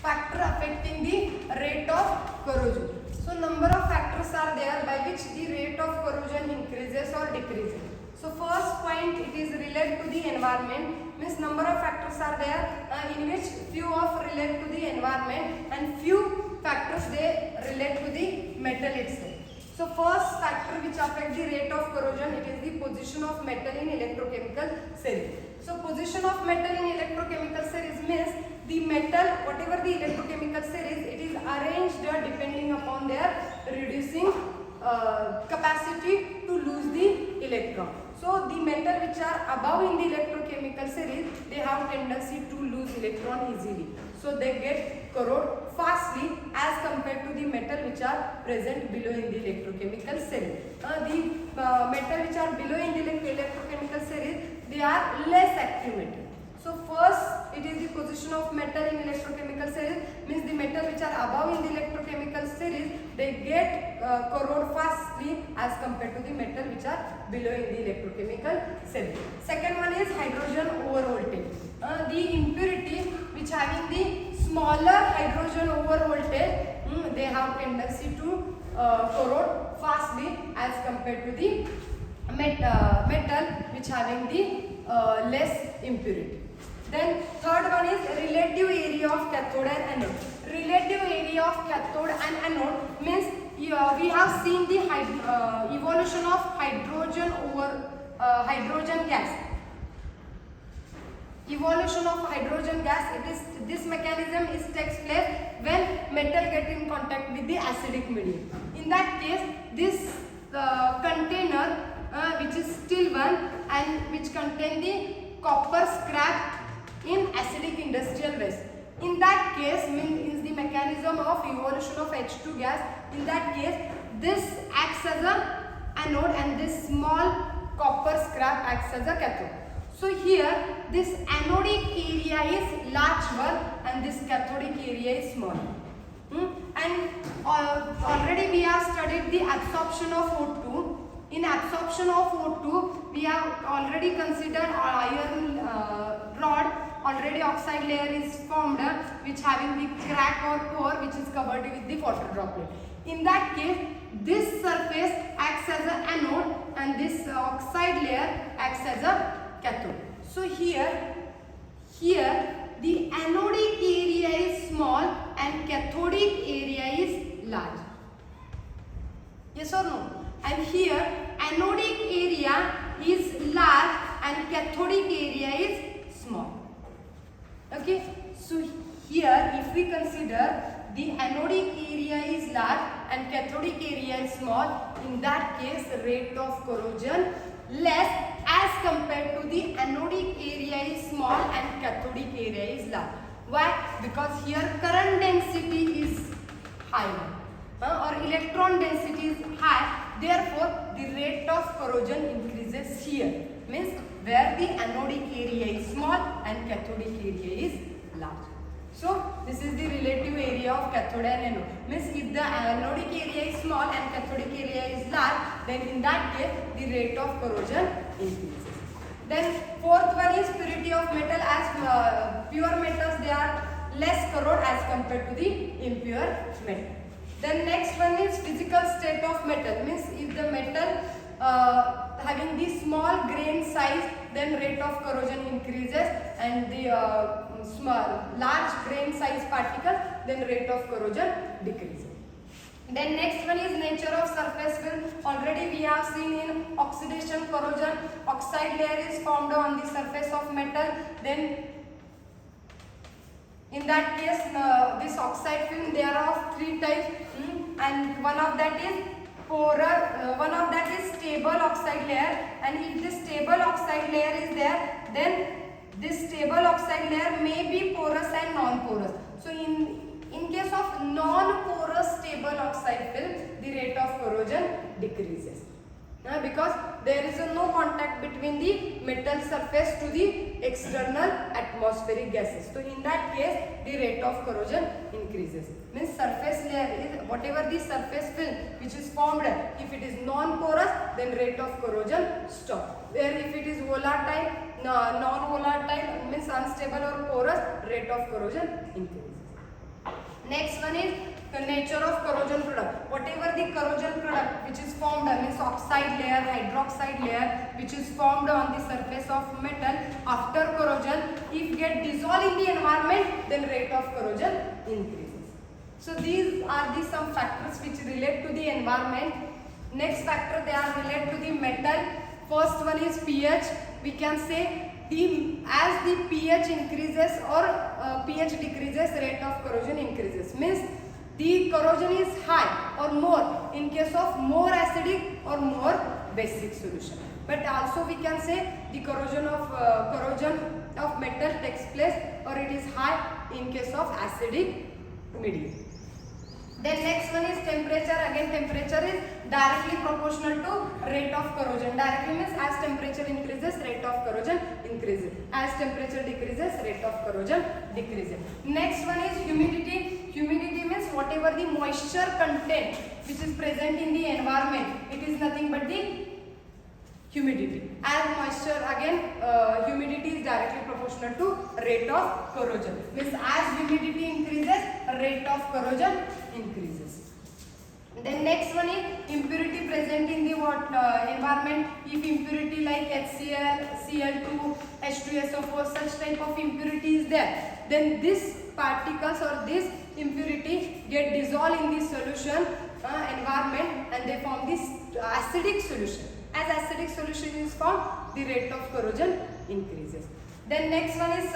factor affecting the rate of corrosion. So number of factors are there by which the rate of corrosion increases or decreases. So first point, it is related to the environment, means number of factors are there in which few of relate to the environment and few factors they relate to the metal itself. So first factor which affect the rate of corrosion, it is the position of metal in electrochemical series. So position of metal in electrochemical series means the metal, whatever the electrochemical series, it is arranged depending upon their reducing capacity to lose the electron. So the metal which are above in the electrochemical series, they have tendency to lose electron easily. So they get corrode fastly as compared to the metal which are present below in the electrochemical series. The metal which are below in the electrochemical series, they are less active metal. So first, it is the position of metal in electrochemical series, means the metal which are above in the electrochemical series, they get corrode fastly as compared to the metal which are below in the electrochemical series. Second one is hydrogen overvoltage. The impurity which having the smaller hydrogen overvoltage, they have tendency to corrode fastly as compared to the metal which having the less impurity. Then third one is relative area of cathode and anode. Relative area of cathode and anode means we have seen the evolution of hydrogen over hydrogen gas. Evolution of hydrogen gas, it is this mechanism is takes place when metal get in contact with the acidic medium. In that case, this container which is still one and which contain the copper scrap in acidic industrial waste. In that case, means the mechanism of evolution of H2 gas. In that case, this acts as a anode and this small copper scrap acts as a cathode. So here, this anodic area is large one and this cathodic area is small. And already we have studied the absorption of O2. In absorption of O2, we have already considered iron rod. Already oxide layer is formed which having the crack or pore which is covered with the water droplet. In that case, this surface acts as an anode and this oxide layer acts as a cathode. So here the anodic area is small and cathodic area is large. Yes or no? And here anodic area is large and cathodic area is small. Okay, so here if we consider the anodic area is large and cathodic area is small, in that case rate of corrosion less as compared to the anodic area is small and cathodic area is large. Why? Because here current density is high or electron density is high, therefore the rate of corrosion increases here, means where the anodic area is small and cathodic area is large. So this is the relative area of cathode and anode. Means if the anodic area is small and cathodic area is large, then in that case the rate of corrosion increases. Then fourth one is purity of metal. As pure metals, they are less corrode as compared to the impure metal. Then next one is physical state of metal. Means if the metal having the small grain size, then rate of corrosion increases, and the large grain size particles, then rate of corrosion decreases. Then next one is nature of surface film. Already we have seen in oxidation corrosion, oxide layer is formed on the surface of metal. Then in that case, this oxide film, they are of three types, and one of that is porous, one of that is stable oxide layer, and if this stable oxide layer is there, then this stable oxide layer may be porous and non-porous. So in case of non-porous stable oxide film, the rate of corrosion decreases because there is no contact between the metal surface to the external atmospheric gases. So in that case, the rate of corrosion increases. Means surface layer is whatever the surface film which is formed, if it is non-porous, then rate of corrosion stop. Where if it is volatile, non-volatile, means unstable or porous, rate of corrosion increases. Next one is the nature of corrosion product. Whatever the corrosion product which is formed, means oxide layer, hydroxide layer, which is formed on the surface of metal after corrosion, if get dissolved in the environment, then rate of corrosion increases. So these are the some factors which relate to the environment. Next factor, they are related to the metal. First one is pH. We can say as the pH increases or pH decreases, rate of corrosion increases. Means the corrosion is high or more in case of more acidic or more basic solution. But also we can say the corrosion of metal takes place or it is high in case of acidic medium. Then next one is temperature. Again, temperature is directly proportional to rate of corrosion. Directly means as temperature increases, rate of corrosion increases. As temperature decreases, rate of corrosion decreases. Next one is humidity. Humidity means whatever the moisture content which is present in the environment, it is nothing but the humidity. As moisture, again humidity is directly proportional to rate of corrosion. Means as humidity increases, rate of corrosion increases. Then next one is impurity present in the environment. If impurity like HCl, Cl2, H2SO4, such type of impurity is there, then these particles or this impurity get dissolved in the solution environment and they form this acidic solution. As acidic solution is formed, the rate of corrosion increases. Then next one is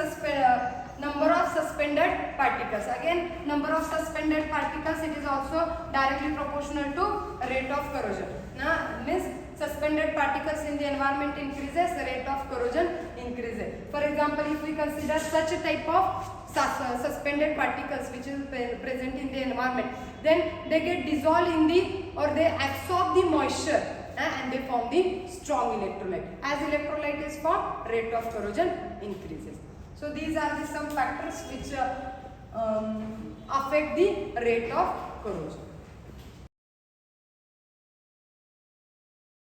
number of suspended particles. Again, number of suspended particles, it is also directly proportional to rate of corrosion. Means suspended particles in the environment increases, rate of corrosion increases. For example, if we consider such a type of suspended particles which is present in the environment, then they get dissolved in the or they absorb the moisture and they form the strong electrolyte. As electrolyte is formed, rate of corrosion increases. So these are the some factors which affect the rate of corrosion.